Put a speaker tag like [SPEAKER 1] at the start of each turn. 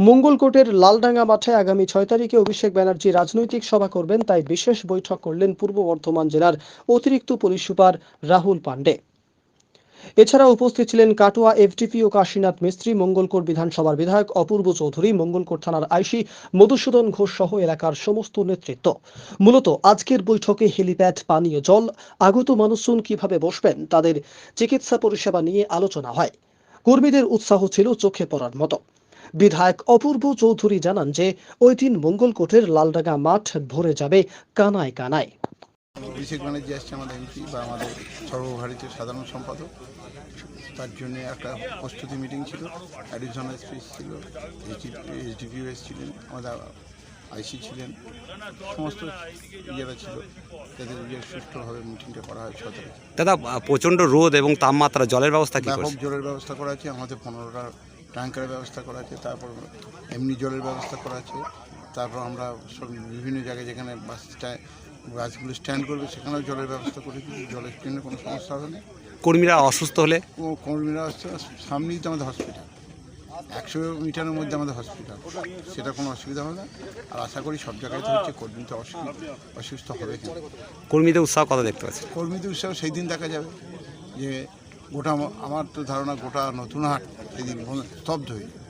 [SPEAKER 1] মঙ্গলকোটের লালডাঙ্গা মাঠে আগামী ৬ তারিখে অভিষেক ব্যানার্জি রাজনৈতিক সভা করবেন, তাই বিশেষ বৈঠক করলেন পূর্ব বর্ধমান জেলার অতিরিক্ত পুলিশ সুপার রাহুল পাণ্ডে। এছাড়া উপস্থিত ছিলেন কাটোয়া এফডিপি ও কাশীনাথ মিস্ত্রি, মঙ্গলকোট বিধানসভার বিধায়ক অপূর্ব চৌধুরী, মঙ্গলকোট থানার আইসি মধুসূদন ঘোষ সহ এলাকার সমস্ত নেতৃত্ব। মূলত আজকের বৈঠকে হেলিপ্যাড, পানীয় জল, আগত মানুষজন কিভাবে বসবেন, তাদের চিকিৎসা পরিষেবা নিয়ে আলোচনা হয়। কর্মীদের উৎসাহ ছিল চোখে পড়ার মতো। বিধায়ক অপূর্ব চৌধুরী জানান যে ওই দিন মঙ্গলকোটের লালডাঙ্গা মাঠ ভরে যাবে কানায় কানায়।
[SPEAKER 2] অভিষেক ব্যানার্জি আসছে আমাদের এমপি বা আমাদের সর্বভারতীয় সাধারণ সম্পাদক, তার জন্য একটা প্রস্তুতি মিটিং ছিল। অ্যাডিশনাল এসপি ছিল, এইচডিপিও ছিলেন, আমাদের আইসি ছিলেন, সমস্ত ইয়েরা ছিল, যাদের সুষ্ঠুভাবে মিটিংটা করা হয় 6 তারিখ।
[SPEAKER 3] দাদা, প্রচণ্ড রোদ এবং তাপমাত্রা, জলের ব্যবস্থা কি?
[SPEAKER 2] ব্যাপক জলের ব্যবস্থা করা আছে, আমাদের 15টা ট্যাঙ্কারের ব্যবস্থা করা আছে, তারপর এমনি জলের ব্যবস্থা করা আছে। তারপর আমরা সব বিভিন্ন জায়গায় যেখানে বাসগুলো স্ট্যান্ড করবে সেখানেও জলের ব্যবস্থা করেছি, জলের জন্য কোনো সমস্যা হবে না।
[SPEAKER 3] কর্মীরা অসুস্থ হলে?
[SPEAKER 2] কর্মীরা আসছে, সামনেই তো আমাদের হসপিটাল, 100 মিটারের মধ্যে আমাদের হসপিটাল, সেটা কোনো অসুবিধা হবে না। আর আশা করি সব জায়গায় তো হচ্ছে, কর্মী তো অসুস্থ হবে না।
[SPEAKER 3] কর্মীদের উৎসাহ কত দেখতে পাচ্ছি?
[SPEAKER 2] কর্মীদের উৎসাহ সেই দিন দেখা যাবে যে গোটা, আমার তো ধারণা গোটা নতুন হাট সেই দিন স্তব্ধ হয়ে যাবে।